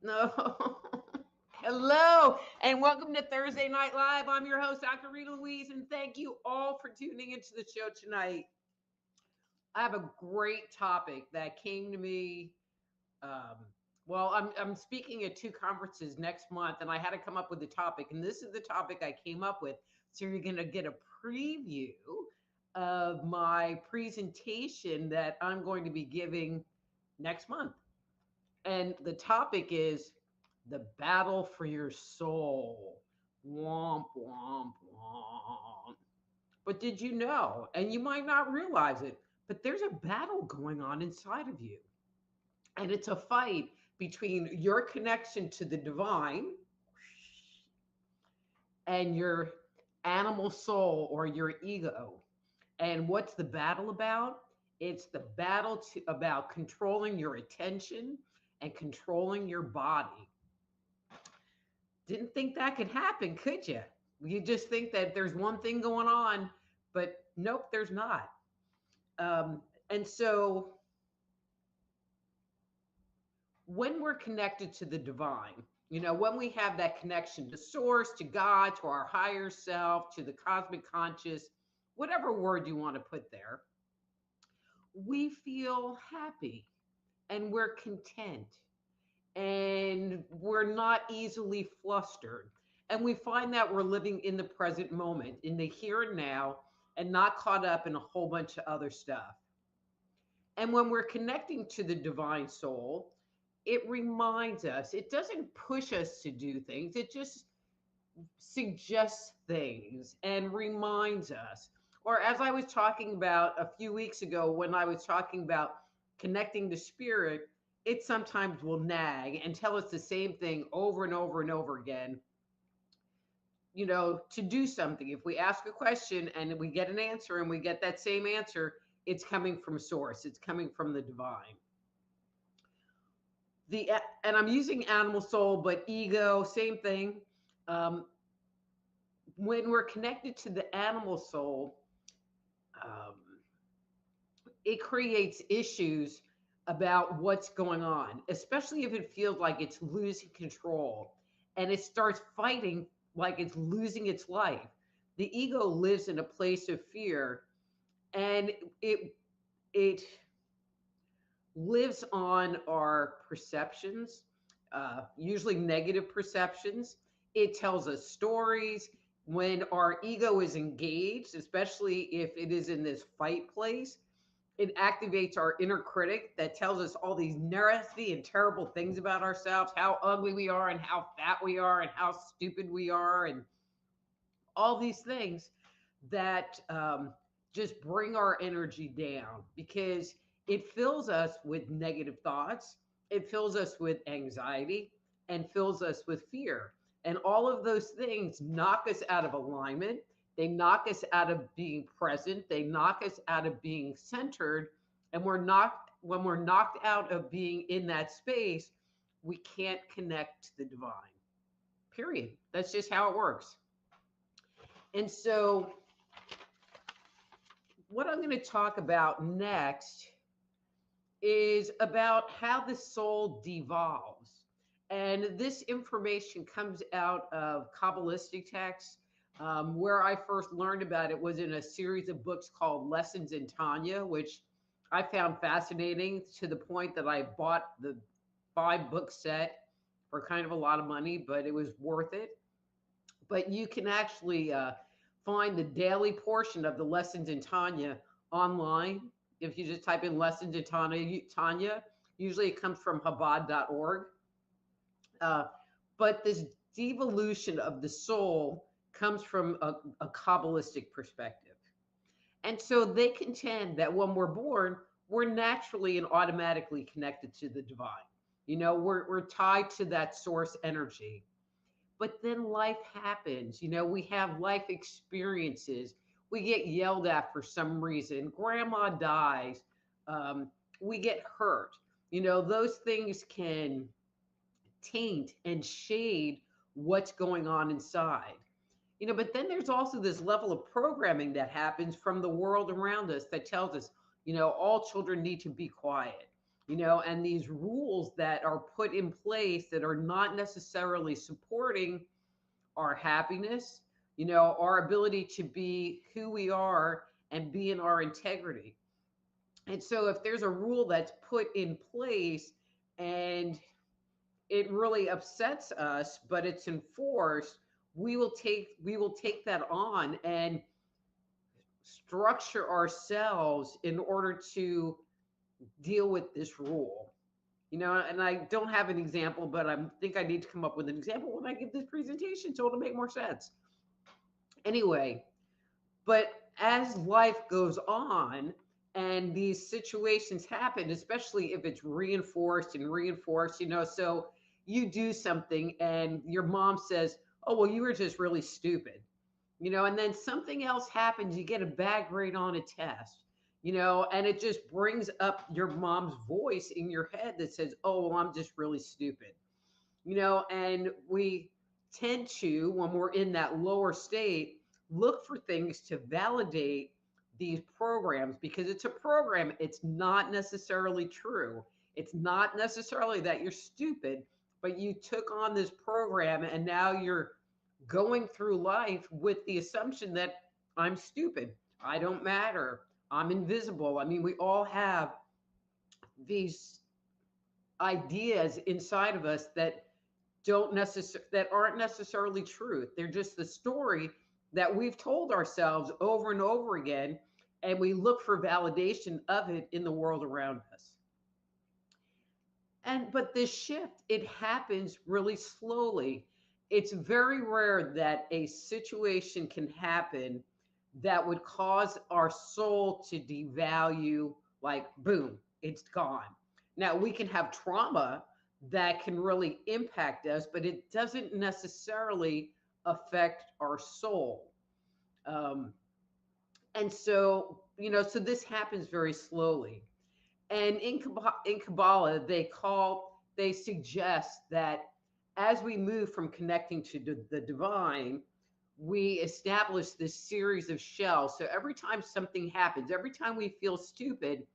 No. Hello, and welcome to Thursday Night Live. I'm your host, Dr. Rita Louise, and thank you all for tuning into the show tonight. I have a great topic that came to me. I'm speaking at 2 conferences next month, and I had to come up with a topic, and this is the topic I came up with. So you're going to get a preview of my presentation that I'm going to be giving next month. And the topic is the battle for your soul. Womp, womp, womp. But did you know, and you might not realize it, but there's a battle going on inside of you. And it's a fight between your connection to the divine and your animal soul or your ego. And what's the battle about? It's the battle about controlling your attention and controlling your body. Didn't think that could happen, could you? You just think that there's one thing going on, but nope, there's not. And so when we're connected to the divine, when we have that connection to source, to God, to our higher self, to the cosmic conscious, whatever word you want to put there, we feel happy and we're content and we're not easily flustered. And we find that we're living in the present moment, in the here and now, and not caught up in a whole bunch of other stuff. And when we're connecting to the divine soul, it reminds us, it doesn't push us to do things, it just suggests things and reminds us. Or as I was talking about a few weeks ago, when I was talking about connecting to spirit, it sometimes will nag and tell us the same thing over and over and over again. To do something. If we ask a question and we get an answer and we get that same answer, it's coming from source. It's coming from the divine. And I'm using animal soul, but ego, same thing. When we're connected to the animal soul, it creates issues about what's going on, especially if it feels like it's losing control and it starts fighting like it's losing its life. The ego lives in a place of fear, and it lives on our perceptions, usually negative perceptions. It tells us stories. When our ego is engaged, especially if it is in this fight place, it activates our inner critic that tells us all these nasty and terrible things about ourselves, how ugly we are and how fat we are and how stupid we are, and all these things that just bring our energy down, because it fills us with negative thoughts, it fills us with anxiety, and fills us with fear. And all of those things knock us out of alignment. They knock us out of being present. They knock us out of being centered. And when we're knocked out of being in that space, we can't connect to the divine. Period. That's just how it works. And so what I'm going to talk about next is about how the soul devolves. And this information comes out of Kabbalistic texts. Where I first learned about it was in a series of books called Lessons in Tanya, which I found fascinating to the point that I bought the 5-book set for kind of a lot of money, but it was worth it. But you can actually find the daily portion of the Lessons in Tanya online. If you just type in Lessons in Tanya, usually it comes from Chabad.org. But this devolution of the soul comes from a Kabbalistic perspective. And so they contend that when we're born, we're naturally and automatically connected to the divine. We're tied to that source energy. But then life happens. We have life experiences. We get yelled at for some reason. Grandma dies. Um, we get hurt. Those things can taint and shade what's going on inside. But then there's also this level of programming that happens from the world around us that tells us, all children need to be quiet, and these rules that are put in place that are not necessarily supporting our happiness, our ability to be who we are and be in our integrity. And so if there's a rule that's put in place and it really upsets us, but it's enforced, we will take that on and structure ourselves in order to deal with this rule. And I don't have an example, but I think I need to come up with an example when I give this presentation so it'll make more sense. Anyway, but as life goes on and these situations happen, especially if it's reinforced and reinforced, so you do something and your mom says, "Oh, well, you were just really stupid." And then something else happens, you get a bad grade on a test, and it just brings up your mom's voice in your head that says, "Oh, well, I'm just really stupid." And we tend to, when we're in that lower state, look for things to validate these programs because it's a program. It's not necessarily true. It's not necessarily that you're stupid, but you took on this program and now you're going through life with the assumption that I'm stupid. I don't matter. I'm invisible. I mean, we all have these ideas inside of us that aren't necessarily truth. They're just the story that we've told ourselves over and over again, and we look for validation of it in the world around us. But this shift, it happens really slowly. It's very rare that a situation can happen that would cause our soul to devalue, like boom, it's gone. Now we can have trauma that can really impact us, but it doesn't necessarily affect our soul. Um, and so, so this happens very slowly. And in Kabbalah, they suggest that as we move from connecting to the divine, we establish this series of shells. So every time something happens, every time we feel stupid,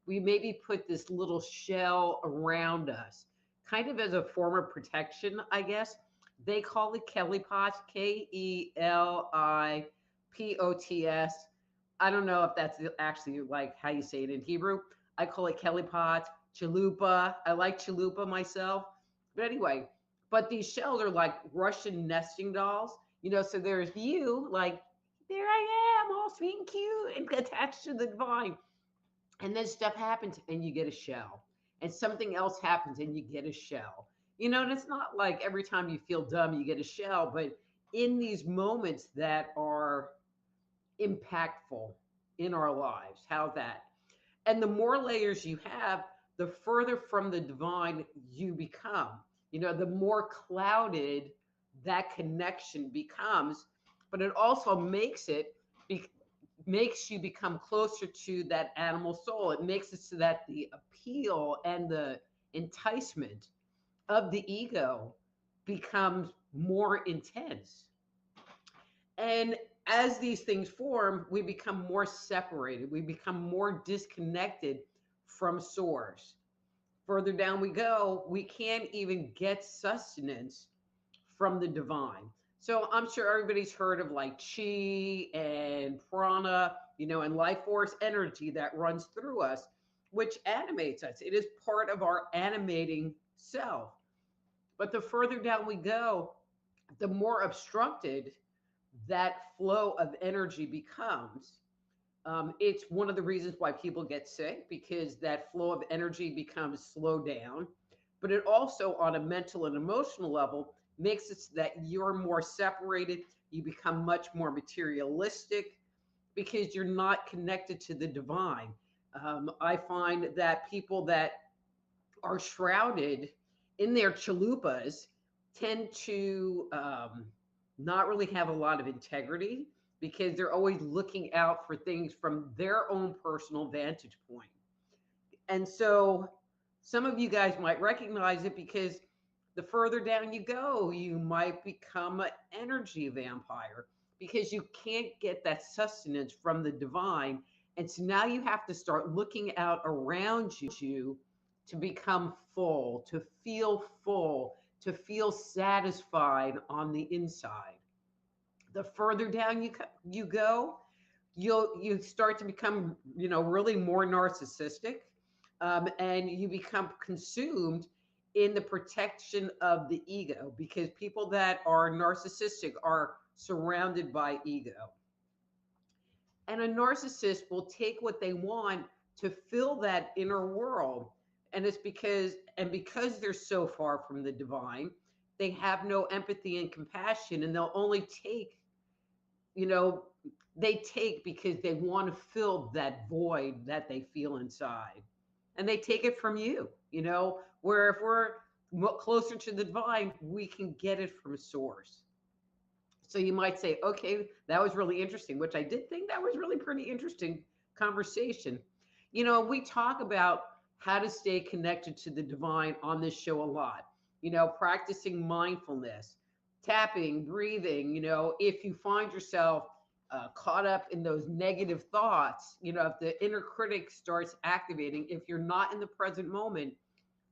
we maybe put this little shell around us, kind of as a form of protection, I guess. They call it Kelipots, Kelipots. I don't know if that's actually like how you say it in Hebrew. I call it Kelipots, chalupa. I like chalupa myself. But anyway, but these shells are like Russian nesting dolls. So there's you, like, there I am, all sweet and cute and attached to the divine. And then stuff happens and you get a shell. And something else happens and you get a shell. And it's not like every time you feel dumb, you get a shell, but in these moments that are impactful in our lives, how's that? And the more layers you have, the further from the divine you become. The more clouded that connection becomes, but it also makes you become closer to that animal soul. It makes it so that the appeal and the enticement of the ego becomes more intense. And as these things form, we become more separated. We become more disconnected from source. Further down we go, we can't even get sustenance from the divine. So I'm sure everybody's heard of like chi and prana, and life force energy that runs through us, which animates us. It is part of our animating self. But the further down we go, the more obstructed that flow of energy becomes. It's one of the reasons why people get sick, because that flow of energy becomes slowed down. But it also, on a mental and emotional level, makes it so that you're more separated. You become much more materialistic. because you're not connected to the divine. I find that people that are shrouded in their chalupas tend to not really have a lot of integrity because they're always looking out for things from their own personal vantage point. And so some of you guys might recognize it because the further down you go, you might become an energy vampire because you can't get that sustenance from the divine. And so now you have to start looking out around you to become full, to feel satisfied on the inside. The further down you go, you start to become really more narcissistic, and you become consumed in the protection of the ego because people that are narcissistic are surrounded by ego. And a narcissist will take what they want to fill that inner world. And it's because they're so far from the divine, they have no empathy and compassion, and they'll only take, you know, they take because they want to fill that void that they feel inside. And they take it from you, where if we're closer to the divine, we can get it from source. So you might say, okay, that was really interesting, which I did think that was really pretty interesting conversation. We talk about how to stay connected to the divine on this show a lot, practicing mindfulness, tapping, breathing. If you find yourself caught up in those negative thoughts, if the inner critic starts activating, if you're not in the present moment,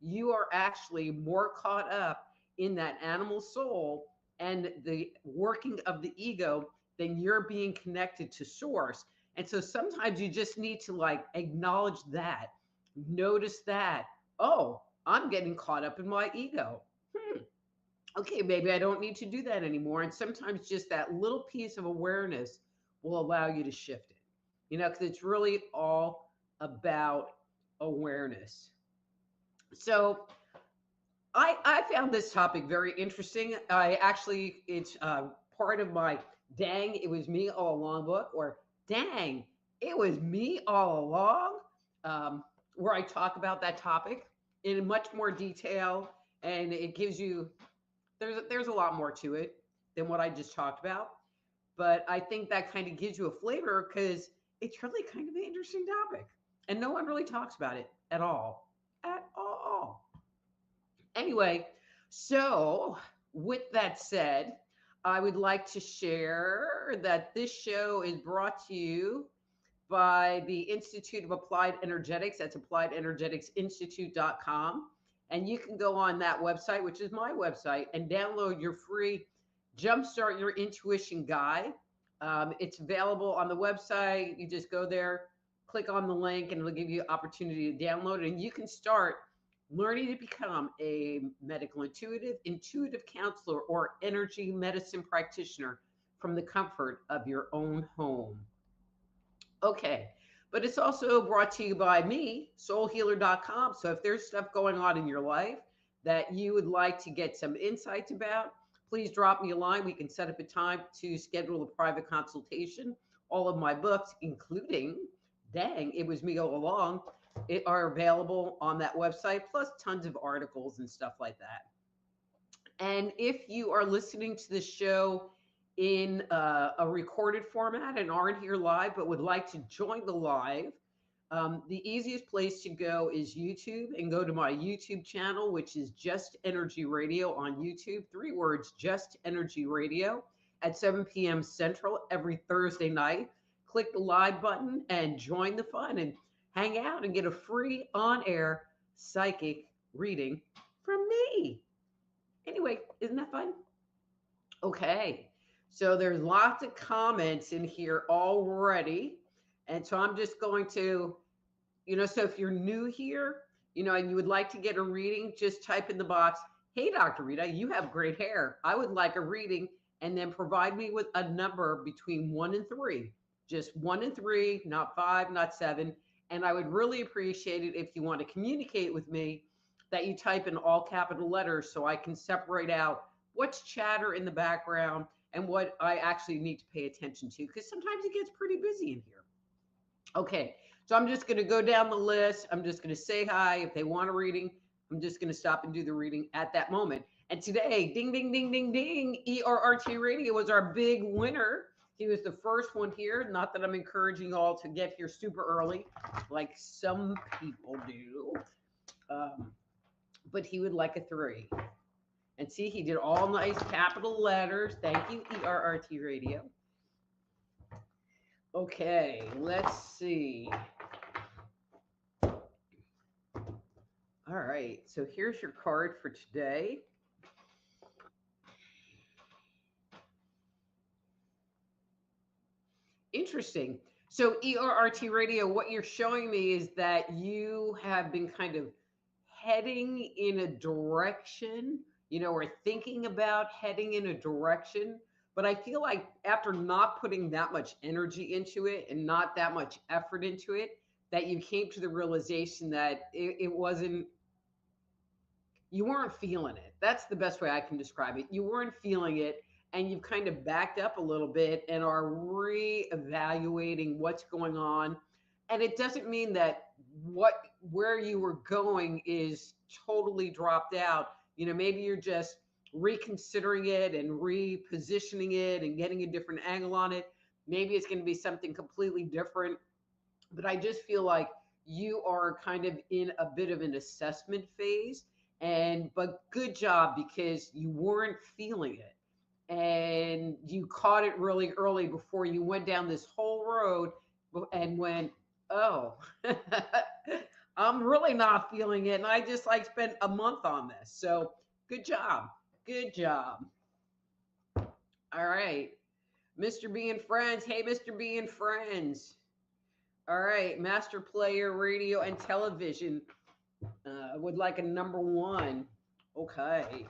you are actually more caught up in that animal soul and the working of the ego than you're being connected to source. And so sometimes you just need to like acknowledge that, notice that, oh, I'm getting caught up in my ego. Okay, maybe I don't need to do that anymore. And sometimes just that little piece of awareness will allow you to shift it, because it's really all about awareness. So I found this topic very interesting. It's part of my Dang, It Was Me All Along book, or Dang, It Was Me All Along, where I talk about that topic in much more detail. And it gives you, there's a lot more to it than what I just talked about. But I think that kind of gives you a flavor because it's really kind of an interesting topic. And no one really talks about it at all. At all. Anyway, so with that said, I would like to share that this show is brought to you by the Institute of Applied Energetics. That's appliedenergeticsinstitute.com. And you can go on that website, which is my website, and download your free Jumpstart Your Intuition Guide. It's available on the website. You just go there, click on the link, and it'll give you an opportunity to download it. And you can start learning to become a medical intuitive counselor, or energy medicine practitioner from the comfort of your own home. Okay, but it's also brought to you by me, soulhealer.com. So if there's stuff going on in your life that you would like to get some insights about, please drop me a line. We can set up a time to schedule a private consultation. All of my books, including Dang, It Was Me All Along, are available on that website, plus tons of articles and stuff like that. And if you are listening to the show in a recorded format and aren't here live, but would like to join the live, the easiest place to go is YouTube, and go to my YouTube channel, which is Just Energy Radio on YouTube. 3 words, Just Energy Radio, at 7 p.m. Central every Thursday night. Click the live button and join the fun and hang out and get a free on-air psychic reading from me. Anyway, isn't that fun? Okay, so there's lots of comments in here already. And so I'm just going to, so if you're new here, and you would like to get a reading, just type in the box, hey, Dr. Rita, you have great hair. I would like a reading, and then provide me with a number between 1 and 3. Just 1 and 3, not 5, not 7. And I would really appreciate it if you want to communicate with me, that you type in all capital letters so I can separate out what's chatter in the background and what I actually need to pay attention to, because sometimes it gets pretty busy in here. Okay, so I'm just going to go down the list. I'm just going to say hi. If they want a reading, I'm just going to stop and do the reading at that moment. And today, ding, ding, ding, ding, ding, ERRT Radio was our big winner. He was the first one here. Not that I'm encouraging all to get here super early, like some people do, but he would like a 3. And see, he did all nice capital letters. Thank you, ERRT Radio. Okay, let's see. All right, so here's your card for today. Interesting. So ERRT Radio, what you're showing me is that you have been kind of heading in a direction, or thinking about heading in a direction. But I feel like after not putting that much energy into it and not that much effort into it, that you came to the realization that it wasn't, you weren't feeling it. That's the best way I can describe it. You weren't feeling it, and you've kind of backed up a little bit and are reevaluating what's going on. And it doesn't mean that where you were going is totally dropped out. Maybe you're just reconsidering it and repositioning it and getting a different angle on it. Maybe it's going to be something completely different. But I just feel like you are kind of in a bit of an assessment phase. But good job, because you weren't feeling it. And you caught it really early before you went down this whole road and went, oh, I'm really not feeling it. And I just spent a month on this. So good job. Good job. All right. Mr. B and Friends. Hey, Mr. B and Friends. All right. Master Player Radio and Television. Would like a number 1. Okay.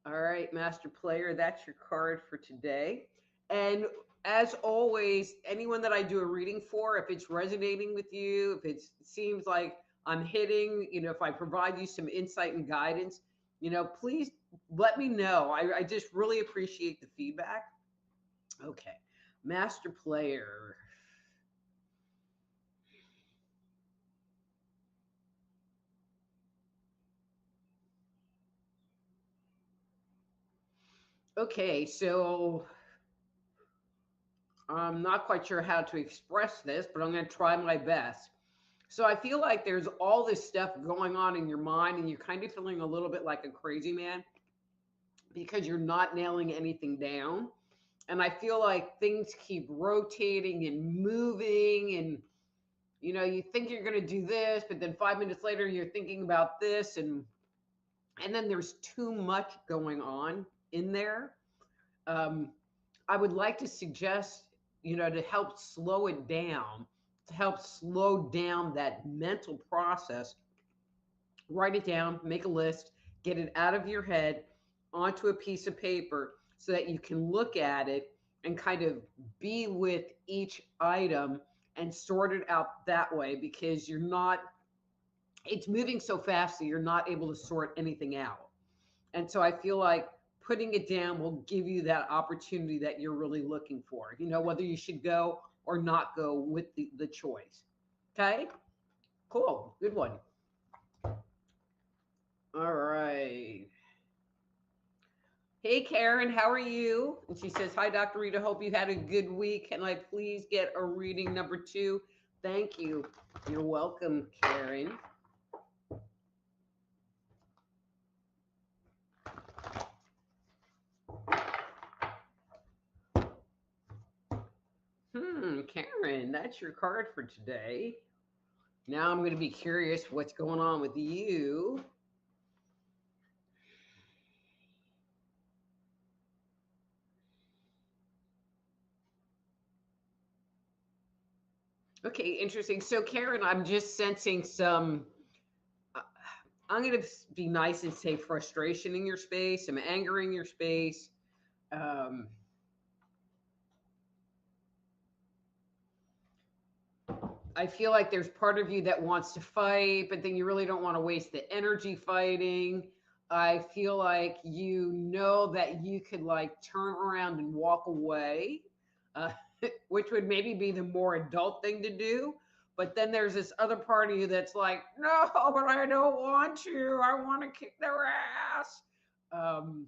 All right, Master Player, that's your card for today. And as always, anyone that I do a reading for, if it's resonating with you, if it seems like I'm hitting, if I provide you some insight and guidance, please let me know. I just really appreciate the feedback. Okay, Master Player. Okay, so I'm not quite sure how to express this, but I'm going to try my best. So I feel like there's all this stuff going on in your mind, and you're kind of feeling a little bit like a crazy man because you're not nailing anything down. And I feel like things keep rotating and moving, and you think you're going to do this, but then 5 minutes later you're thinking about this, and then there's too much going on in there. I would like to suggest, to help slow it down, to help slow down that mental process, write it down, make a list, get it out of your head onto a piece of paper so that you can look at it and kind of be with each item and sort it out that way, because it's moving so fast that you're not able to sort anything out. And so I feel like putting it down will give you that opportunity that you're really looking for, whether you should go or not go with the choice. Okay, cool, good one. All right. Hey, Karen, how are you? And she says, hi, Dr. Rita, hope you had a good week. Can I please get a reading number 2? Thank you. You're welcome, Karen. Karen, that's your card for today. Now I'm going to be curious what's going on with you. Okay, interesting. So, Karen, I'm just sensing some, I'm going to be nice and say frustration in your space, some anger in your space. I feel like there's part of you that wants to fight, but then you really don't want to waste the energy fighting. I feel like you know that you could like turn around and walk away, uh, which would maybe be the more adult thing to do. But then there's this other part of you that's like, no, but I don't want to. I want to kick their ass. Um,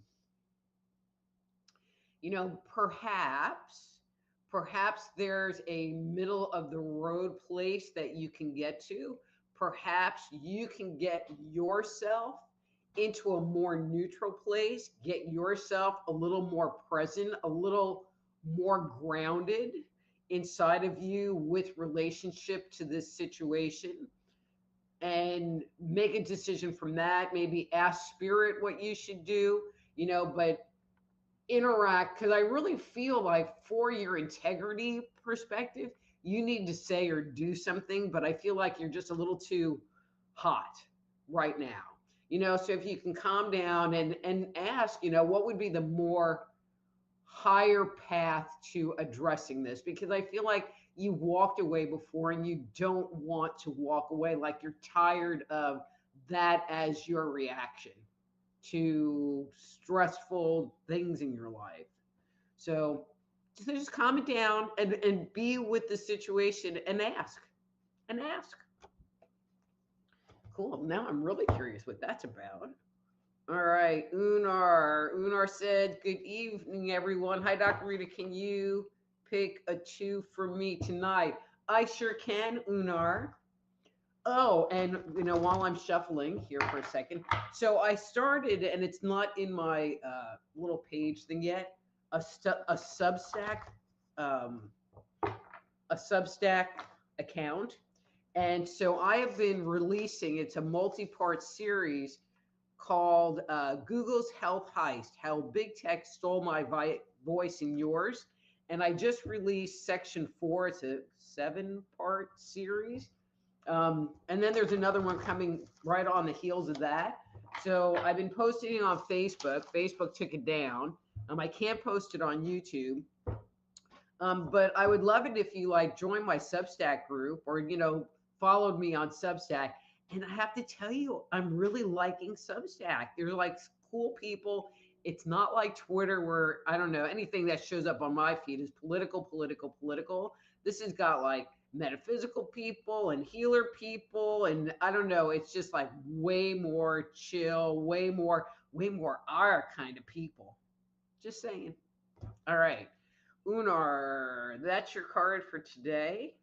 perhaps there's a middle of the road place that you can get to. Perhaps you can get yourself into a more neutral place, get yourself a little more present, a little more grounded inside of you with relationship to this situation, and make a decision from that. Maybe ask spirit what you should do, but interact, because I really feel like for your integrity perspective, you need to say or do something, but I feel like you're just a little too hot right now. So if you can calm down and ask, what would be the more higher path to addressing this, because I feel like you walked away before and you don't want to walk away, like you're tired of that as your reaction to stressful things in your life. So just calm it down and be with the situation and ask and ask. Cool. Now I'm really curious what that's about. All right. Unar. Unar said, good evening, everyone. Hi, Dr. Rita. Can you pick a two for me tonight? I sure can, Unar. Oh, and while I'm shuffling here for a second, so I started, and it's not in my little page thing yet, a Substack, um, a Substack account, and so I have been releasing. It's a multi-part series called Google's Health Heist: How Big Tech Stole My Voice and Yours, and I just released section 4. It's a 7-part series. And then there's another one coming right on the heels of that. So I've been posting it on Facebook. Facebook took it down. I can't post it on YouTube. But I would love it if you like join my Substack group, or, followed me on Substack. And I have to tell you, I'm really liking Substack. They're like cool people. It's not like Twitter where, I don't know, anything that shows up on my feed is political, political, political. This has got like metaphysical people and healer people, and I don't know, it's just like way more chill, way more our kind of people. Just saying. All right, Unar, that's your card for today.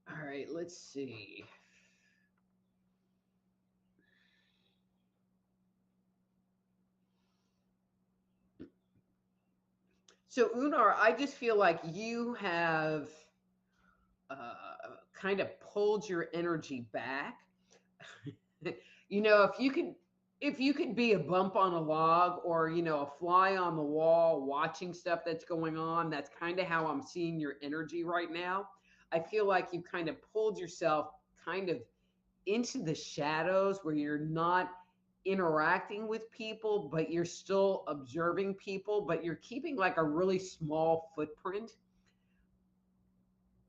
All right, let's see. So Unar, I just feel like you have kind of pulled your energy back. If you could be a bump on a log, or a fly on the wall watching stuff that's going on, that's kind of how I'm seeing your energy right now. I feel like you kind of pulled yourself kind of into the shadows, where you're not interacting with people, but you're still observing people, but you're keeping like a really small footprint.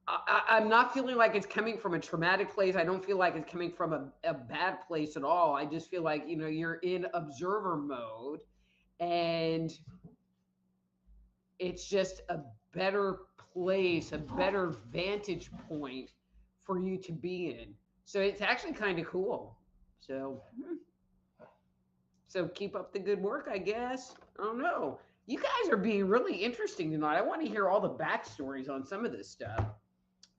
I'm not feeling like it's coming from a traumatic place. I don't feel like it's coming from a bad place at all. I just feel like, you're in observer mode, and it's just a better place, a better vantage point for you to be in. So it's actually kind of cool. So keep up the good work, I guess. I don't know. You guys are being really interesting tonight. I want to hear all the backstories on some of this stuff.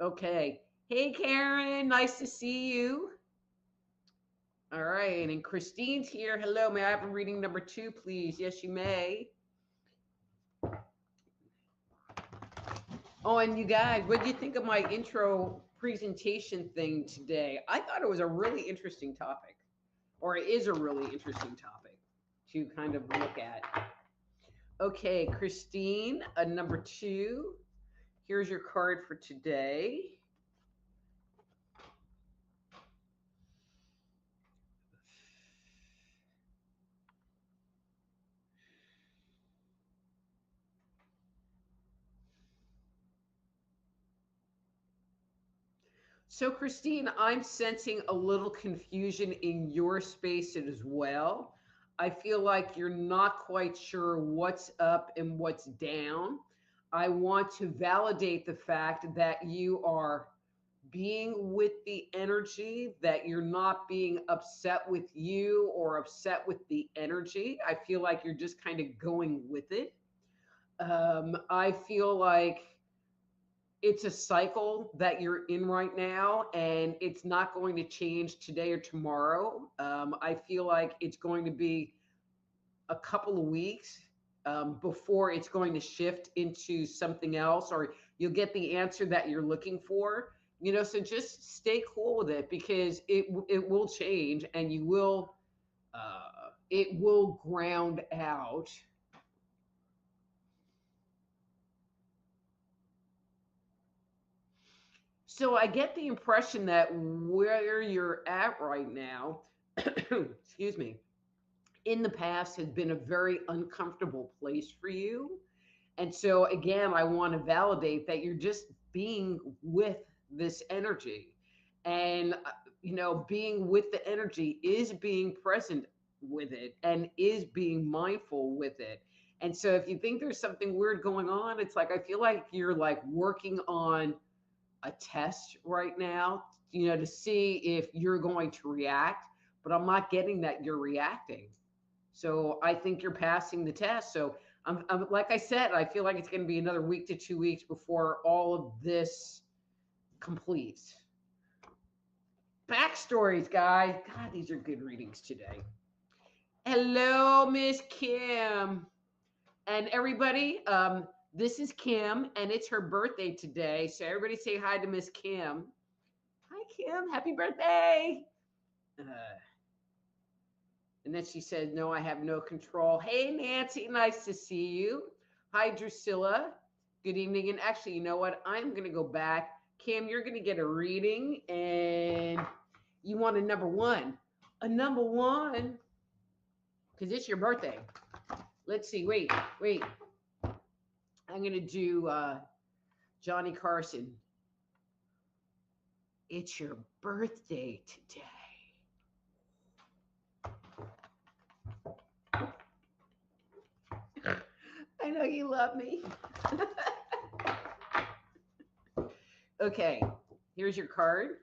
Okay. Hey, Karen. Nice to see you. All right. And Christine's here. Hello. May I have a reading number 2, please? Yes, you may. Oh, and you guys, what do you think of my intro presentation thing today? I thought it was a really interesting topic, or it is a really interesting topic to kind of look at. Okay, Christine, number 2. Here's your card for today. So, Christine, I'm sensing a little confusion in your space as well. I feel like you're not quite sure what's up and what's down. I want to validate the fact that you are being with the energy, that you're not being upset with you or upset with the energy. I feel like you're just kind of going with it. I feel like it's a cycle that you're in right now, and it's not going to change today or tomorrow. I feel like it's going to be a couple of weeks before it's going to shift into something else, or you'll get the answer that you're looking for. So just stay cool with it, because it will change, and you will it will ground out. So I get the impression that where you're at right now, excuse me, in the past has been a very uncomfortable place for you. And so again, I want to validate that you're just being with this energy. And being with the energy is being present with it and is being mindful with it. And so if you think there's something weird going on, it's like I feel like you're like working on a test right now, to see if you're going to react, but I'm not getting that you're reacting. So I think you're passing the test. So I'm like I said, I feel like it's going to be another week to 2 weeks before all of this completes. Backstories, guys. God, these are good readings today. Hello, Miss Kim. And everybody, this is Kim, and it's her birthday today. So everybody say hi to Miss Kim. Hi, Kim. Happy birthday. And then she said, no, I have no control. Hey, Nancy, nice to see you. Hi, Drusilla. Good evening. And actually, you know what? I'm going to go back. Kim, you're going to get a reading, and you want a number one. A number one, because it's your birthday. Let's see. Wait. I'm going to do Johnny Carson. It's your birthday today. I know you love me. Okay, here's your card.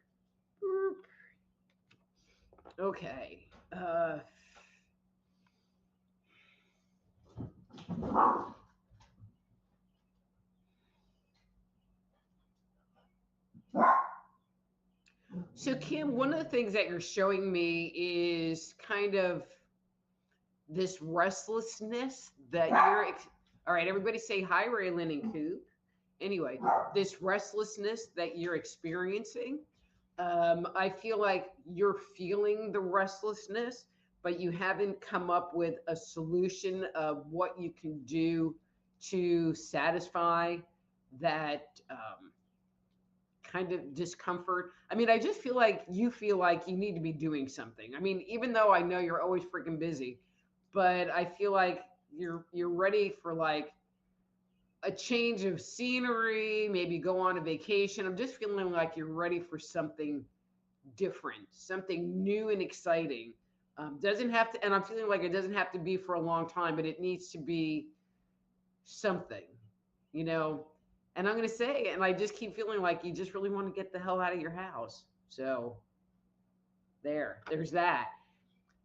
Okay. So, Kim, one of the things that you're showing me is kind of this restlessness that you're. All right, everybody say hi, Raylan and Coop. Anyway, this restlessness that you're experiencing. I feel like you're feeling the restlessness, but you haven't come up with a solution of what you can do to satisfy that kind of discomfort. I mean, I just feel like you need to be doing something. I mean, even though I know you're always freaking busy, but I feel like you're ready for like a change of scenery, maybe go on a vacation. I'm just feeling like you're ready for something different, something new and exciting. Doesn't have to, and I'm feeling like it doesn't have to be for a long time, but it needs to be something, you know. And I'm going to say, and I just keep feeling like you just really want to get the hell out of your house. So there's that.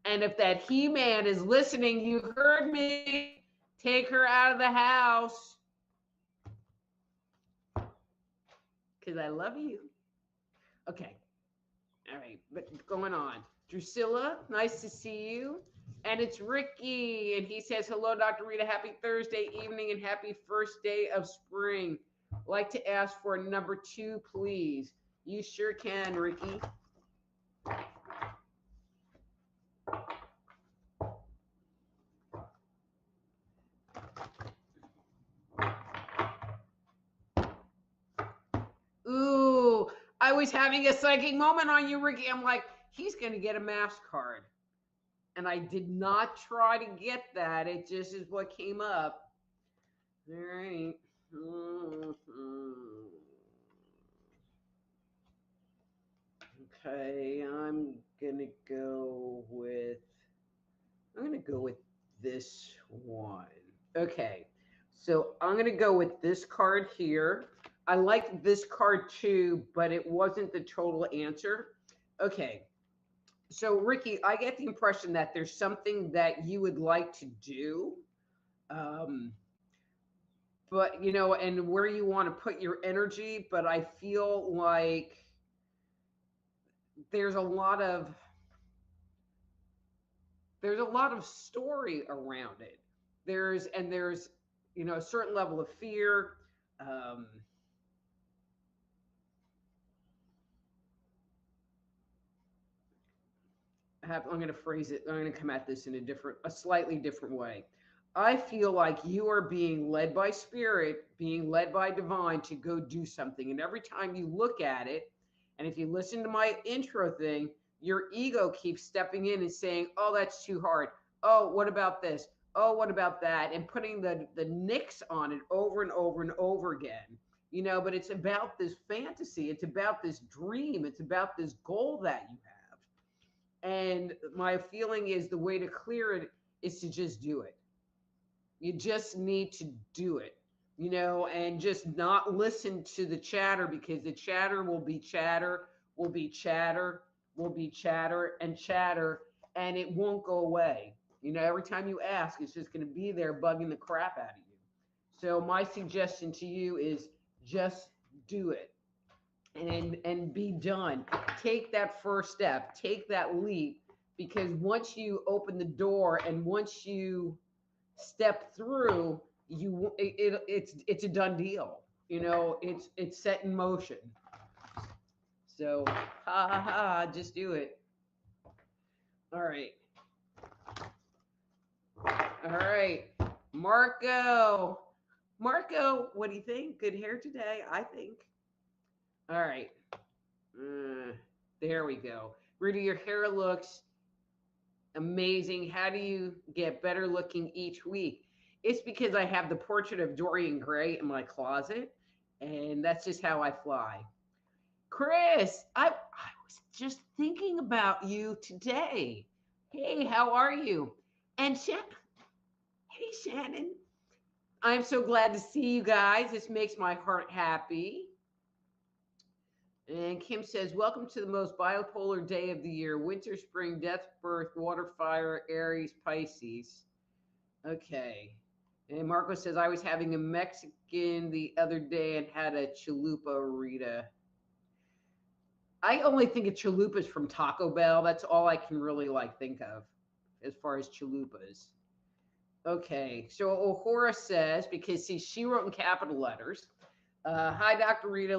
And if that He-Man is listening, you heard me. Take her out of the house. Because I love you. Okay. All right. But going on. Drusilla, nice to see you. And it's Ricky. And he says, hello, Dr. Rita. Happy Thursday evening and happy first day of spring. Like to ask for number 2, please. You sure can, Ricky. Ooh, I was having a psychic moment on you, Ricky. I'm like, he's going to get a mask card. And I did not try to get that. It just is what came up. All right. Okay, I'm gonna go with this one. Okay, so I'm gonna go with this card here. I like this card too, but it wasn't the total answer. Okay, so Ricky, I get the impression that there's something that you would like to do, um, but and where you want to put your energy. But I feel like there's a lot of there's a lot of story around it. There's a certain level of fear. Um, I'm going to phrase it. I'm going to come at this in a slightly different way. I feel like you are being led by spirit, being led by divine to go do something. And every time you look at it, and if you listen to my intro thing, your ego keeps stepping in and saying, "Oh, that's too hard. Oh, what about this? Oh, what about that?" And putting the nicks on it over and over and over again. But it's about this fantasy. It's about this dream. It's about this goal that you have. And my feeling is the way to clear it is to just do it. You just need to do it, and just not listen to the chatter, because the chatter will be chatter, will be chatter, will be chatter and chatter, and it won't go away. Every time you ask, it's just going to be there bugging the crap out of you. So my suggestion to you is just do it and be done. Take that first step, take that leap, because once you open the door and once you step through, it's a done deal. It's set in motion. So ha ha ha, just do it. All right. All right. Marco, what do you think? Good hair today, I think. All right. There we go. Rita, your hair looks amazing. How do you get better looking each week? It's because I have the portrait of Dorian Gray in my closet, and that's just how I fly. Chris, I was just thinking about you today. Hey, how are you? And hey, Shannon. I'm so glad to see you guys. This makes my heart happy. And Kim says, "Welcome to the most bipolar day of the year. Winter, spring, death, birth, water, fire, Aries, Pisces." Okay. And Marco says, "I was having a Mexican the other day and had a chalupa, Rita." I only think of chalupas from Taco Bell. That's all I can really think of as far as chalupas. Okay. So Ohora says, because see, she wrote in capital letters. Hi, Dr. Rita.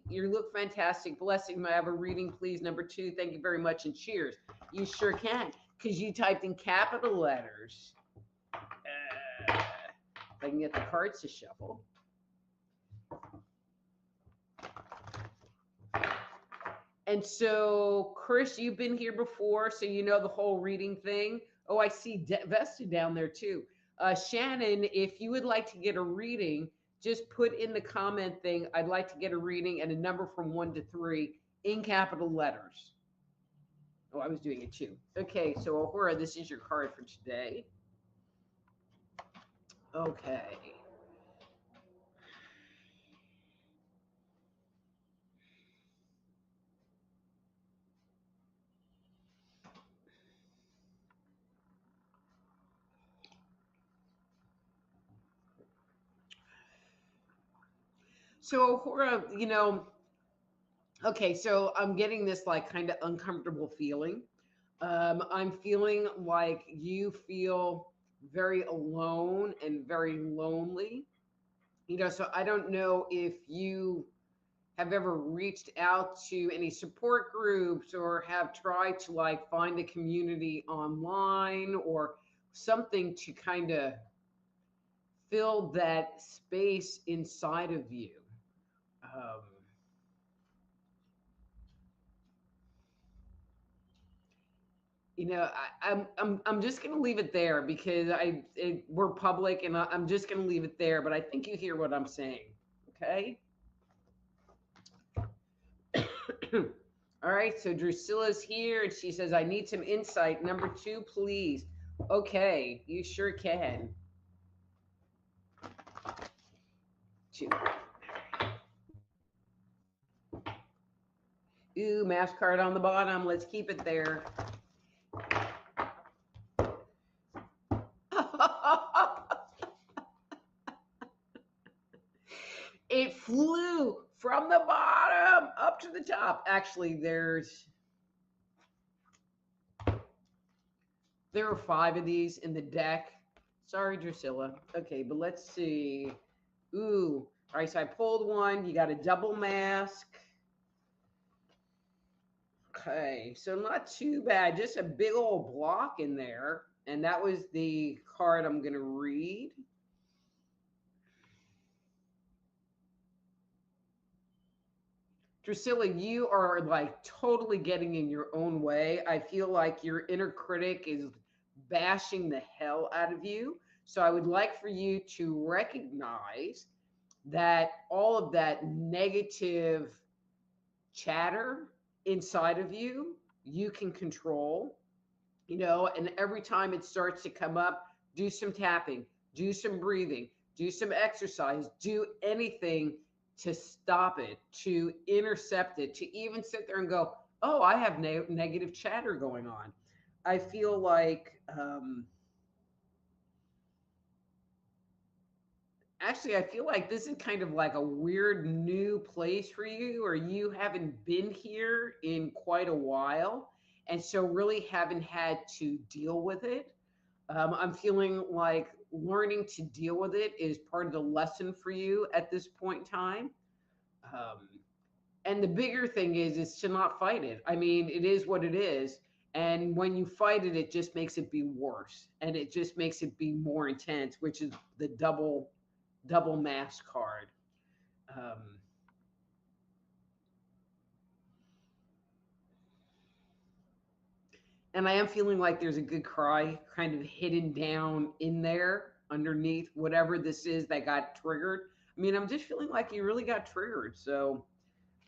You look fantastic. Blessing. May I have a reading, please? Number 2. Thank you very much, and cheers. You sure can, because you typed in capital letters. If I can get the cards to shuffle. And so, Chris, you've been here before, so you know the whole reading thing. Oh, I see Vesta down there too. Shannon, if you would like to get a reading, just put in the comment thing, "I'd like to get a reading," and a number from 1 to 3 in capital letters. Oh, I was doing it too. Okay, so Ahura, this is your card for today. Okay. So Ahura, okay, so I'm getting this kind of uncomfortable feeling. I'm feeling like you feel very alone and very lonely. So I don't know if you have ever reached out to any support groups or have tried to find a community online or something to kind of fill that space inside of you. Um, I'm just gonna leave it there because we're public, and I'm just gonna leave it there. But I think you hear what I'm saying, okay? All right, so Drusilla's here and she says, I need some insight. Number 2, please. Okay, you sure can. 2. Ooh, mask card on the bottom. Let's keep it there. It flew from the bottom up to the top. Actually, there are 5 of these in the deck. Sorry, Drusilla. Okay, but let's see. Ooh. All right, so I pulled one. You got a double mask. Okay, so not too bad. Just a big old block in there. And that was the card I'm going to read. Drusilla, you are like totally getting in your own way. I feel like your inner critic is bashing the hell out of you. So I would like for you to recognize that all of that negative chatter inside of you, you can control, and every time it starts to come up, do some tapping, do some breathing, do some exercise, do anything to stop it, to intercept it, to even sit there and go, oh, I have negative chatter going on. I feel like, actually, I feel like this is kind of like a weird new place for you, or you haven't been here in quite a while. And so, really haven't had to deal with it. I'm feeling like learning to deal with it is part of the lesson for you at this point in time. Um, and the bigger thing is to not fight it. I mean, it is what it is. And when you fight it, it just makes it be worse, and it just makes it be more intense, which is the double mask card. Um, and I am feeling like there's a good cry kind of hidden down in there underneath whatever this is that got triggered. I mean, I'm just feeling like you really got triggered.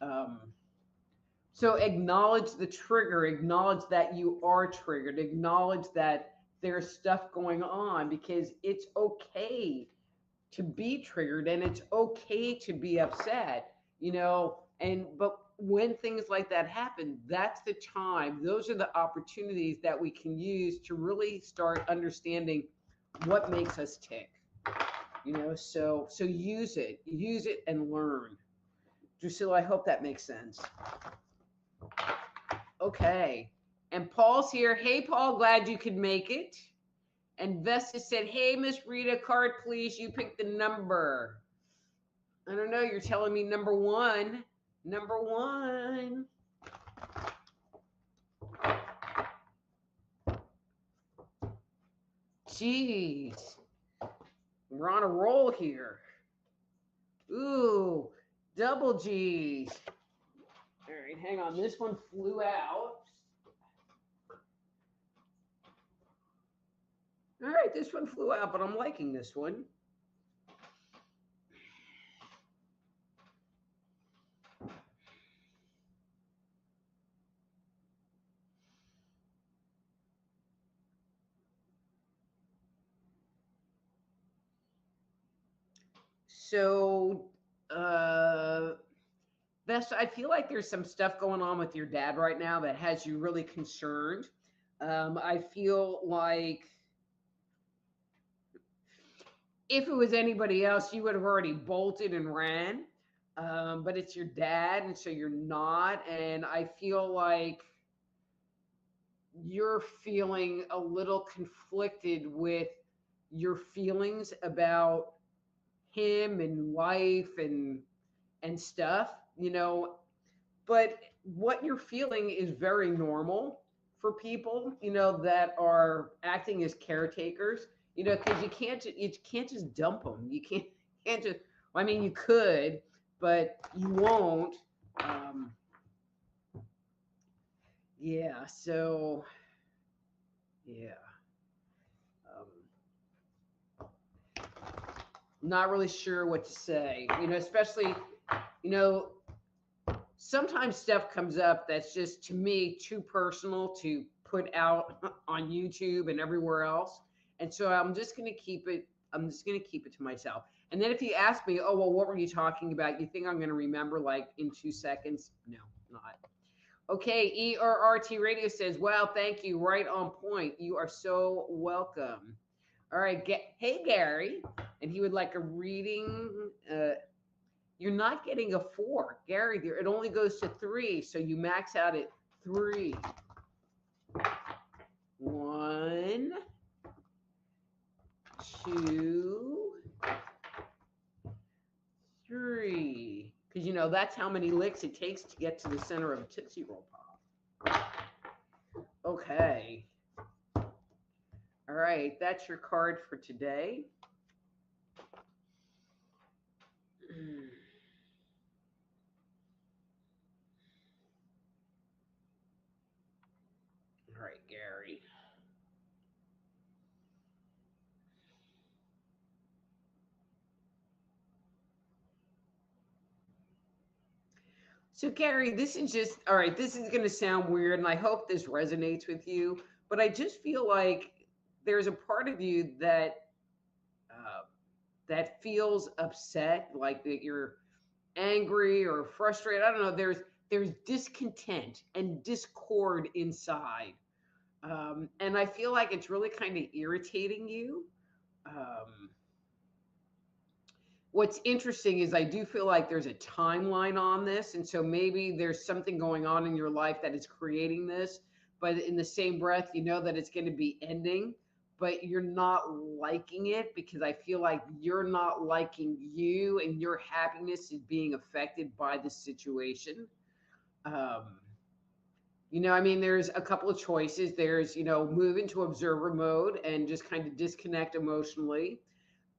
Um, so acknowledge the trigger, acknowledge that you are triggered, acknowledge that there's stuff going on, because it's okay to be triggered and it's okay to be upset, but when things like that happen, that's the time, those are the opportunities that we can use to really start understanding what makes us tick, so use it and learn. Drusilla, I hope that makes sense. Okay, and Paul's here. Hey Paul, glad you could make it. And Vesta said, hey, Miss Rita, card, please. You pick the number. I don't know. You're telling me number 1. Number 1. Jeez. We're on a roll here. Ooh, double G's. All right, hang on. This one flew out. All right, this one flew out, but I'm liking this one. So, Best, I feel like there's some stuff going on with your dad right now that has you really concerned. I feel like if it was anybody else, you would have already bolted and ran. But it's your dad, and so you're not. And I feel like you're feeling a little conflicted with your feelings about him and life and stuff, but what you're feeling is very normal for people, that are acting as caretakers, because you can't just dump them. You can't just, I mean, you could, but you won't. Yeah, so yeah. Not really sure what to say, especially, you know, sometimes stuff comes up that's just to me too personal to put out on YouTube and everywhere else. And so I'm just going to keep it to myself. And then if you ask me, oh, well, what were you talking about? You think I'm going to remember like in 2 seconds? No, not. Okay, ERRT Radio says, wow, thank you. Right on point. You are so welcome. All right, hey, Gary. And he would like a reading. You're not getting a 4, Gary. There, it only goes to 3, so you max out at 3. 1, 2, 3. Because you know that's how many licks it takes to get to the center of a Tootsie Roll Pop. Okay. All right, that's your card for today. All right, Gary. So, Gary, this is just, all right, this is going to sound weird, and I hope this resonates with you, but I just feel like there's a part of you that that feels upset, like that you're angry or frustrated. I don't know. There's discontent and discord inside, and I feel like it's really kind of irritating you. Um, what's interesting is I do feel like there's a timeline on this, and so maybe there's something going on in your life that is creating this, but in the same breath you know that it's going to be ending, but you're not liking it because I feel like you're not liking you and your happiness is being affected by the situation. um, I mean, there's a couple of choices. There's, move into observer mode and just kind of disconnect emotionally.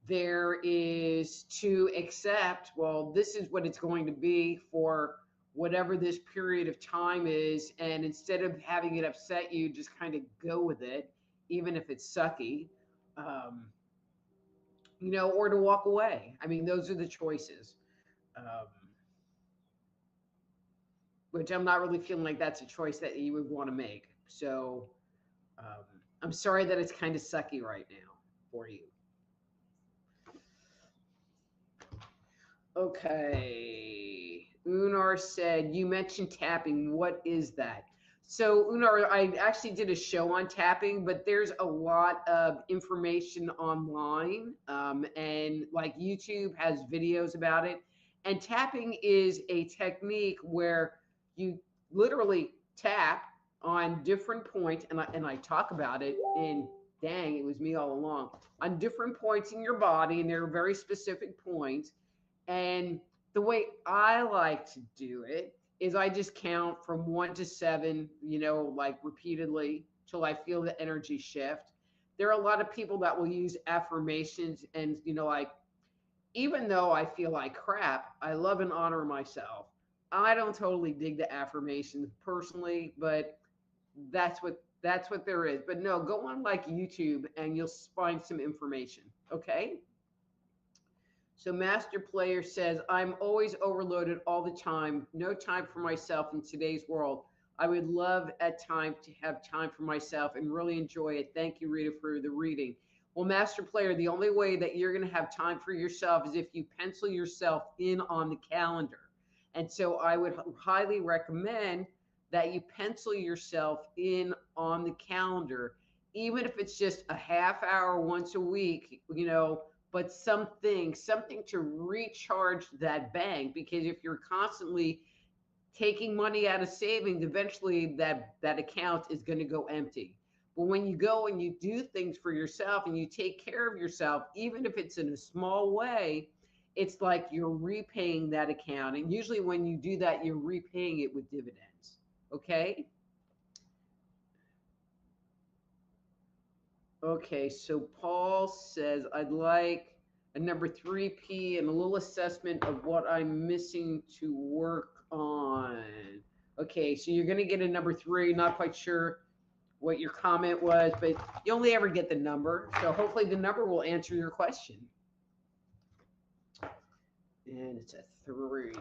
There is to accept, well, this is what it's going to be for whatever this period of time is. And instead of having it upset you, just kind of go with it, even if it's sucky, or to walk away. I mean, those are the choices, which I'm not really feeling like that's a choice that you would want to make. So um, I'm sorry that it's kind of sucky right now for you. Okay. Unar said, you mentioned tapping. What is that? So, Unar, I actually did a show on tapping, but there's a lot of information online. And like YouTube has videos about it. And tapping is a technique where you literally tap on different points. And I talk about it in, dang, it was me all along, on different points in your body. And they're very specific points. And the way I like to do it is I just count from 1 to 7, like repeatedly till I feel the energy shift. There are a lot of people that will use affirmations and, like, even though I feel like crap, I love and honor myself. I don't totally dig the affirmations personally, but that's what there is. But no, go on like YouTube and you'll find some information. Okay. So Master Player says, I'm always overloaded all the time. No time for myself in today's world. I would love at times to have time for myself and really enjoy it. Thank you, Rita, for the reading. Well, Master Player, the only way that you're going to have time for yourself is if you pencil yourself in on the calendar. And so I would highly recommend that you pencil yourself in on the calendar, even if it's just a half hour once a week, but something to recharge that bank. Because if you're constantly taking money out of savings, eventually that account is going to go empty. But when you go and you do things for yourself and you take care of yourself, even if it's in a small way, it's like you're repaying that account. And usually when you do that, you're repaying it with dividends. Okay? Okay, so Paul says, I'd like a number 3P and a little assessment of what I'm missing to work on. Okay, so you're going to get a number 3. Not quite sure what your comment was, but you only ever get the number. So hopefully the number will answer your question. And it's a 3.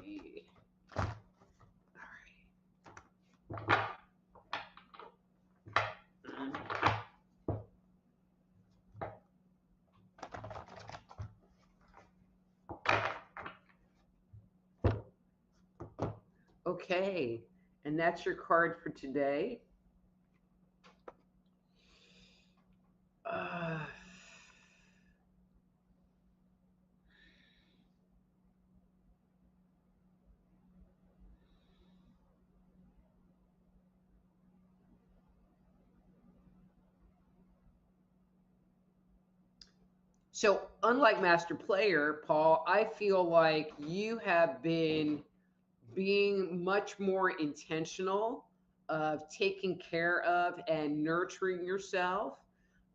Okay. And that's your card for today. Uh, so, unlike Master Player, Paul, I feel like you have been being much more intentional of taking care of and nurturing yourself.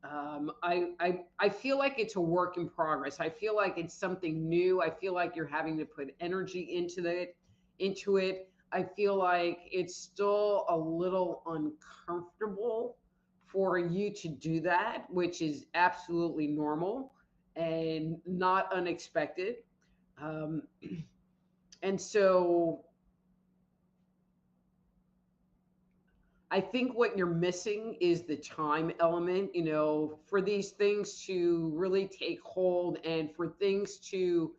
I feel like it's a work in progress. I feel like it's something new. I feel like you're having to put energy into it. I feel like it's still a little uncomfortable for you to do that, which is absolutely normal and not unexpected. Um, and so I think what you're missing is the time element, for these things to really take hold and for things to,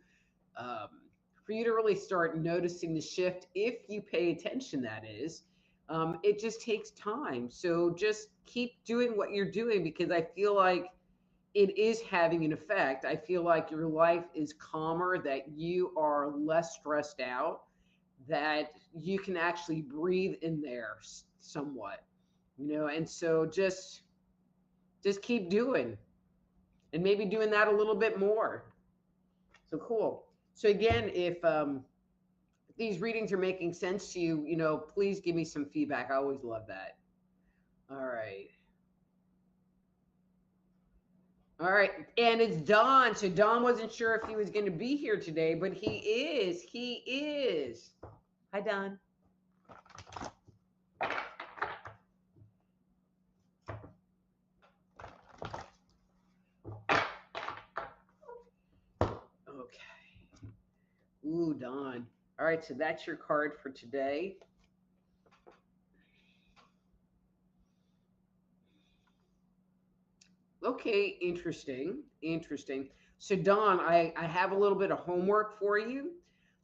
um, for you to really start noticing the shift if you pay attention, that is. It just takes time. So just keep doing what you're doing because I feel like it is having an effect. I feel like your life is calmer, that you are less stressed out, that you can actually breathe in there somewhat, and so just keep doing and maybe doing that a little bit more. So cool. So again, if these readings are making sense to you, please give me some feedback. I always love that. All right. All right. And it's Don. So Don wasn't sure if he was going to be here today, but he is. He is. Hi, Don. Okay. Ooh, Don. All right. So that's your card for today. Okay, interesting. Interesting. So, Don, I have a little bit of homework for you.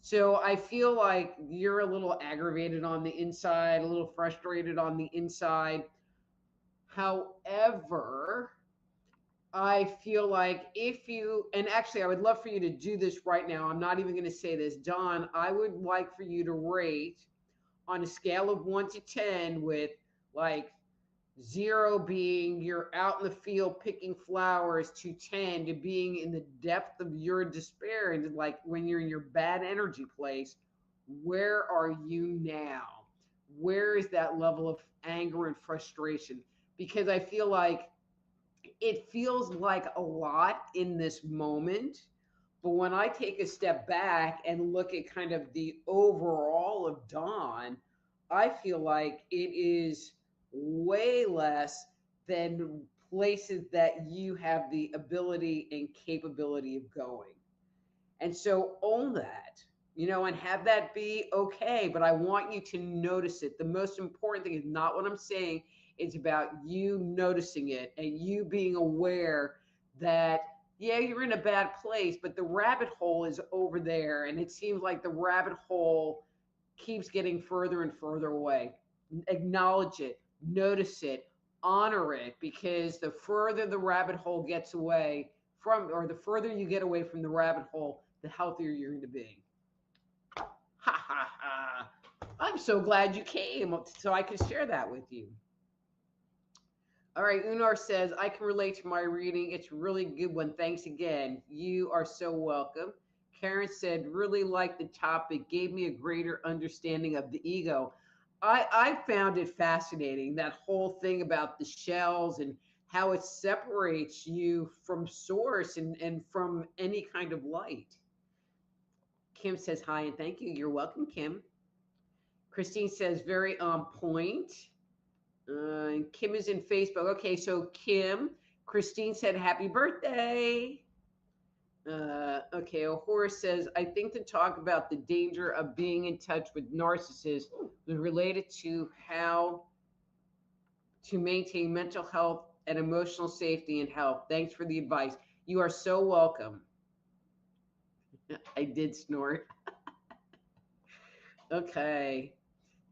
So, I feel like you're a little aggravated on the inside, a little frustrated on the inside. However, I feel like if you, and actually, I would love for you to do this right now. I'm not even going to say this. Don, I would like for you to rate on a scale of 1 to 10, with like 0 being you're out in the field picking flowers, to 10 to being in the depth of your despair and like when you're in your bad energy place. Where are you now? Where is that level of anger and frustration? Because I feel like it feels like a lot in this moment, but when I take a step back and look at kind of the overall of Dawn, I feel like it is way less than places that you have the ability and capability of going. And so own that, and have that be okay. But I want you to notice it. The most important thing is not what I'm saying, it's about you noticing it and you being aware that, yeah, you're in a bad place, but the rabbit hole is over there. And it seems like the rabbit hole keeps getting further and further away. Acknowledge it, notice it, honor it, because the further the rabbit hole gets away from, or the further you get away from the rabbit hole, the healthier you're going to be. Ha ha ha. I'm so glad you came so I could share that with you. All right, Unar says, I can relate to my reading. It's a really good one. Thanks again. You are so welcome. Karen said, really like the topic, gave me a greater understanding of the ego. I found it fascinating, that whole thing about the shells and how it separates you from source and from any kind of light. Kim says, hi and thank you. You're welcome, Kim. Christine says, very on point. Kim is in Facebook. Okay, so Kim, Christine said, happy birthday. Okay, Horace says, I think to talk about the danger of being in touch with narcissists was related to how to maintain mental health and emotional safety and health. Thanks for the advice. You are so welcome. I did snort. Okay.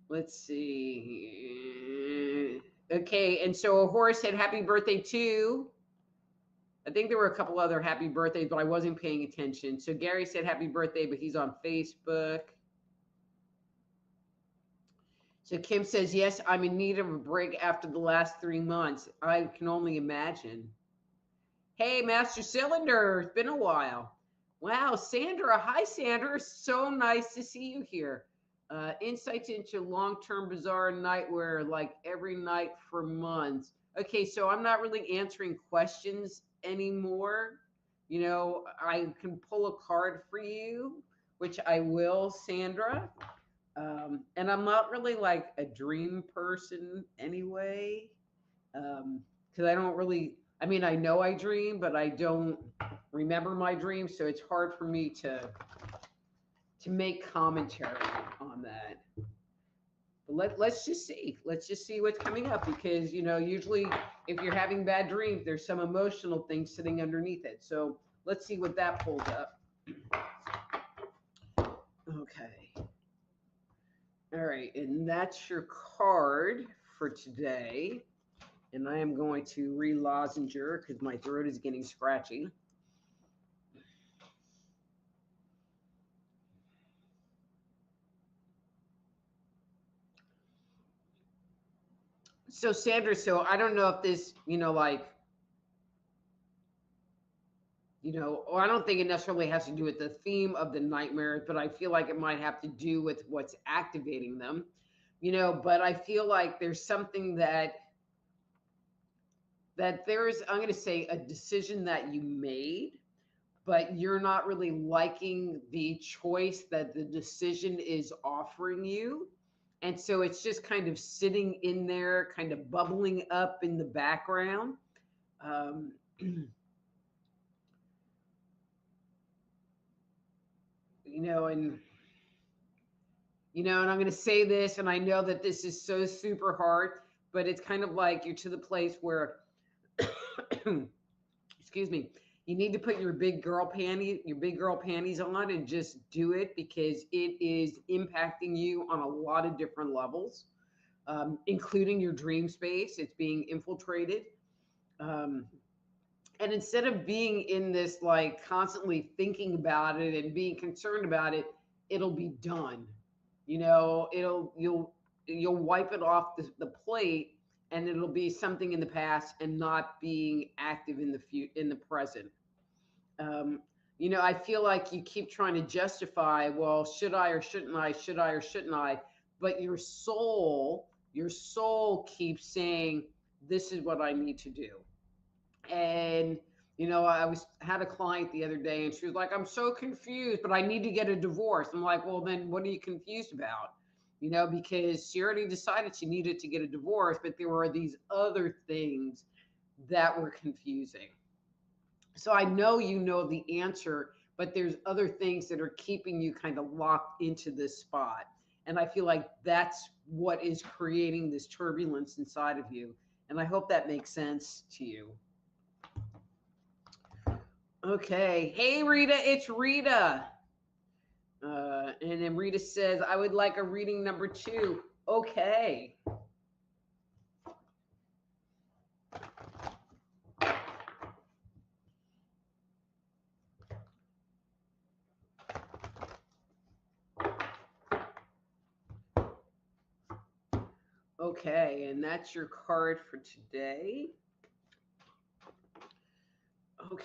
Let's see. Okay, and so a horse said happy birthday too. I think there were a couple other happy birthdays, but I wasn't paying attention. So Gary said happy birthday, but he's on Facebook. So Kim says, yes, I'm in need of a break after the last 3 months. I can only imagine. Hey, Master Cylinder, it's been a while. Wow, Sandra. Hi, Sandra. So nice to see you here. Insights into long-term bizarre nightwear, like every night for months. Okay, so I'm not really answering questions anymore. You know, I can pull a card for you, which I will, Sandra. And I'm not really like a dream person anyway, because I don't really. I mean, I know I dream, but I don't remember my dreams, so it's hard for me to make commentary on that. But let's just see. Let's just see what's coming up because usually if you're having bad dreams, there's some emotional thing sitting underneath it. So let's see what that pulls up. Okay. All right, and that's your card for today. And I am going to re-lozenger because my throat is getting scratchy. So Sandra, so I don't know if this, or I don't think it necessarily has to do with the theme of the nightmares, but I feel like it might have to do with what's activating them, but I feel like there's something that there's, I'm going to say, a decision that you made, but you're not really liking the choice that the decision is offering you. And so it's just kind of sitting in there, kind of bubbling up in the background. Um, and and I'm going to say this, and I know that this is so super hard, but it's kind of like you're to the place where, excuse me, you need to put your big girl panties on and just do it because it is impacting you on a lot of different levels, including your dream space. It's being infiltrated. Um, and instead of being in this, like constantly thinking about it and being concerned about it, it'll be done. You'll wipe it off the plate, and it'll be something in the past and not being active in the present. um, I feel like you keep trying to justify, well, should I or shouldn't I, should I or shouldn't I, but your soul keeps saying, this is what I need to do. And I was had a client the other day, and she was like, I'm so confused, but I need to get a divorce. I'm like, well, then what are you confused about? Because she already decided she needed to get a divorce, but there were these other things that were confusing. So I know the answer, but there's other things that are keeping you kind of locked into this spot. And I feel like that's what is creating this turbulence inside of you. And I hope that makes sense to you. Okay. Hey, Rita, it's Rita. And then Rita says, I would like a reading number 2. Okay. Okay, and that's your card for today. Okay.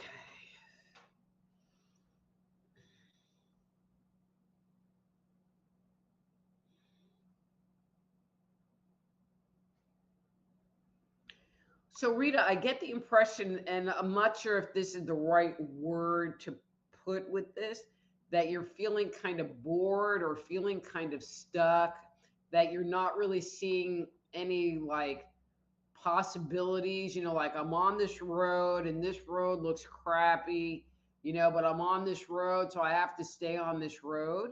So Rita, I get the impression, and I'm not sure if this is the right word to put with this, that you're feeling kind of bored or feeling kind of stuck, that you're not really seeing any like possibilities, like I'm on this road and this road looks crappy, but I'm on this road, so I have to stay on this road.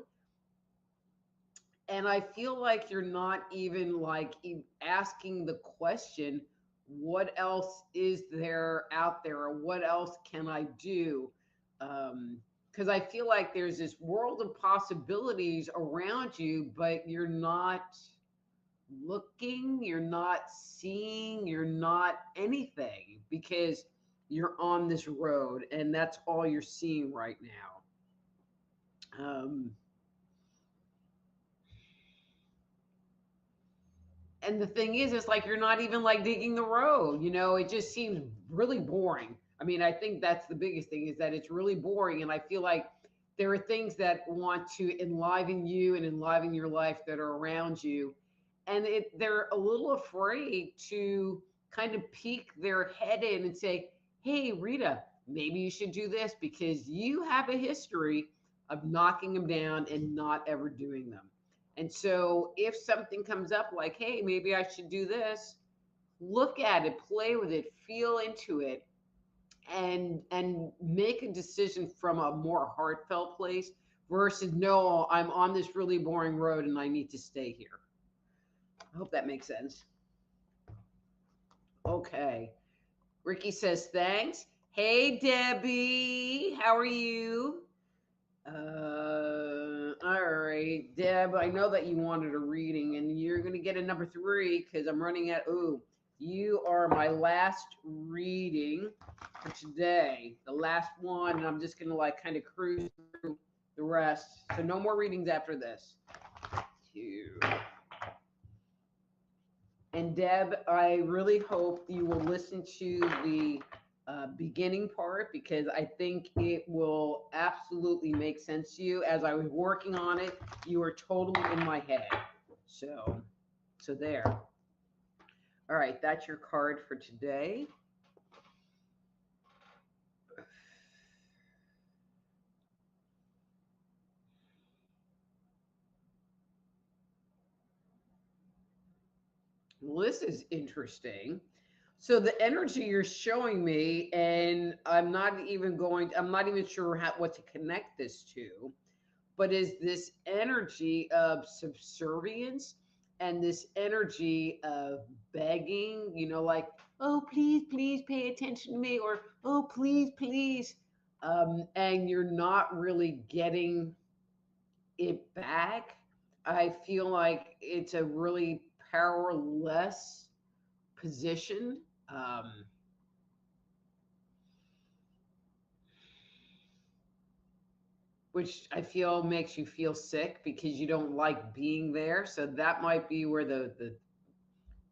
And I feel like you're not even like asking the question, what else is there out there, or what else can I do? because I feel like there's this world of possibilities around you, but you're not looking, you're not seeing, you're not anything because you're on this road and that's all you're seeing right now. And the thing is, it's like you're not even like digging the road, it just seems really boring. I mean, I think that's the biggest thing is that it's really boring. And I feel like there are things that want to enliven you and enliven your life that are around you. And they're a little afraid to kind of peek their head in and say, hey, Rita, maybe you should do this because you have a history of knocking them down and not ever doing them. And so if something comes up like, hey, maybe I should do this, look at it, play with it, feel into it, and make a decision from a more heartfelt place versus no, I'm on this really boring road and I need to stay here. I hope that makes sense. Okay. Ricky says thanks. Hey Debbie, how are you? All right, Deb, I know that you wanted a reading and you're going to get a number 3 because I'm running out. Ooh, you are my last reading for today, the last one. And I'm just going to like kind of cruise through the rest. So no more readings after this. 2. And Deb, I really hope you will listen to the beginning part because I think it will absolutely make sense to you. As I was working on it, you were totally in my head. So there. All right, that's your card for today. Well, this is interesting. So the energy you're showing me, and I'm not even sure what to connect this to, but is this energy of subservience and this energy of begging, like, oh, please, please pay attention to me, or oh, please, please. And you're not really getting it back. I feel like it's a really powerless position. Which I feel makes you feel sick because you don't like being there. So that might be where the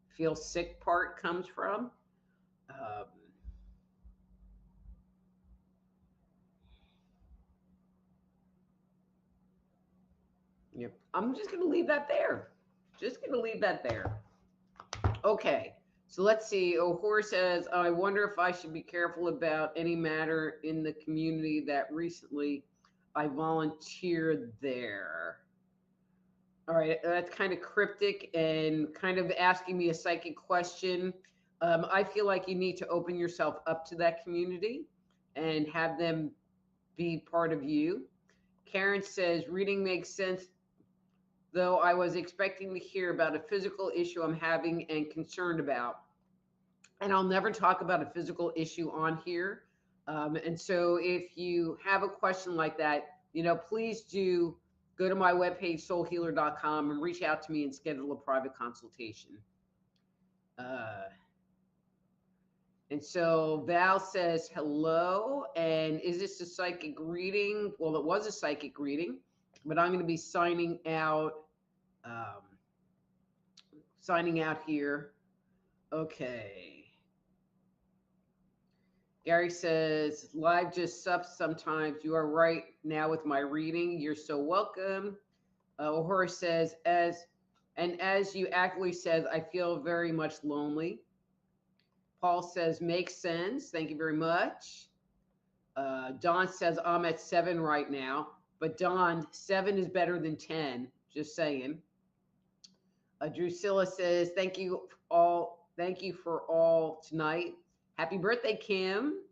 feel sick part comes from. Um, yep. I'm just going to leave that there. Just going to leave that there. Okay. So let's see. Ohor says, I wonder if I should be careful about any matter in the community that recently I volunteered there. All right, that's kind of cryptic and kind of asking me a psychic question. I feel like you need to open yourself up to that community and have them be part of you. Karen says, reading makes sense, though I was expecting to hear about a physical issue I'm having and concerned about. And I'll never talk about a physical issue on here. And so if you have a question like that, please do go to my webpage, soulhealer.com, and reach out to me and schedule a private consultation. And so Val says, hello. And is this a psychic reading? Well, it was a psychic reading, but I'm going to be signing out here. Okay. Gary says, live just sucks sometimes. You are right now with my reading. You're so welcome. Horace says, as you accurately said, I feel very much lonely. Paul says, makes sense. Thank you very much. Don says, I'm at 7 right now. But Don, 7 is better than 10. Just saying. Drusilla says, thank you for all tonight. Happy birthday, Kim.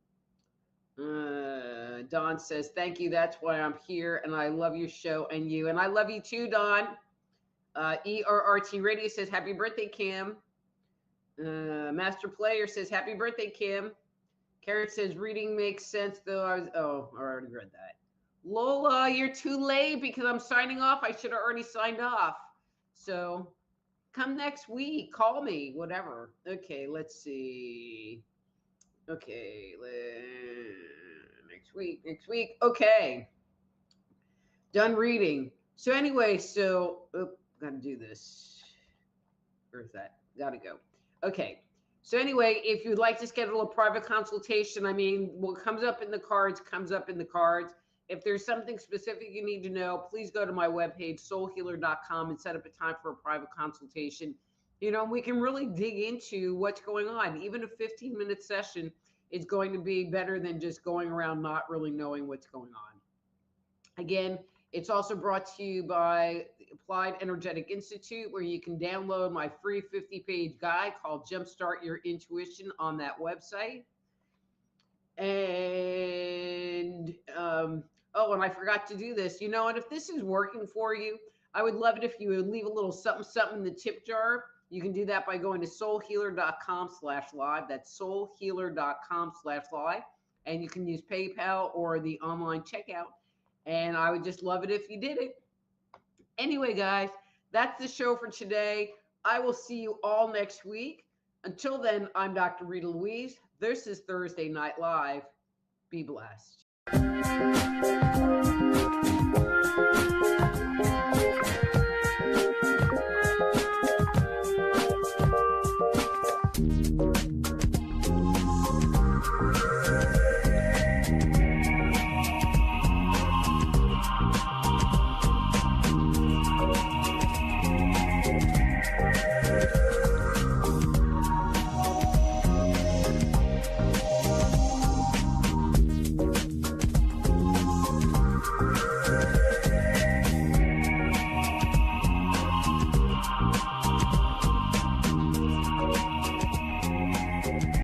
Don says, thank you. That's why I'm here. And I love your show and you. And I love you too, Don. ERRT Radio says, happy birthday, Kim. Master Player says, happy birthday, Kim. Karen says, reading makes sense, though I already read that. Lola, you're too late because I'm signing off. I should have already signed off. So come next week. Call me, whatever. Okay, let's see. Okay, next week. Next week. Okay, done reading. So anyway, gotta do this. Where's that? Gotta go. Okay. So anyway, if you'd like to schedule a private consultation, I mean, what comes up in the cards comes up in the cards. If there's something specific you need to know, please go to my webpage, soulhealer.com, and set up a time for a private consultation. You know, we can really dig into what's going on. Even a 15-minute session is going to be better than just going around not really knowing what's going on. Again, it's also brought to you by the Applied Energetic Institute, where you can download my free 50-page guide called Jumpstart Your Intuition on that website. And and I forgot to do this. You know, and if this is working for you, I would love it if you would leave a little something, something in the tip jar. You can do that by going to soulhealer.com/live. That's soulhealer.com/live. And you can use PayPal or the online checkout. And I would just love it if you did it. Anyway, guys, that's the show for today. I will see you all next week. Until then, I'm Dr. Rita Louise. This is Thursday Night Live. Be blessed.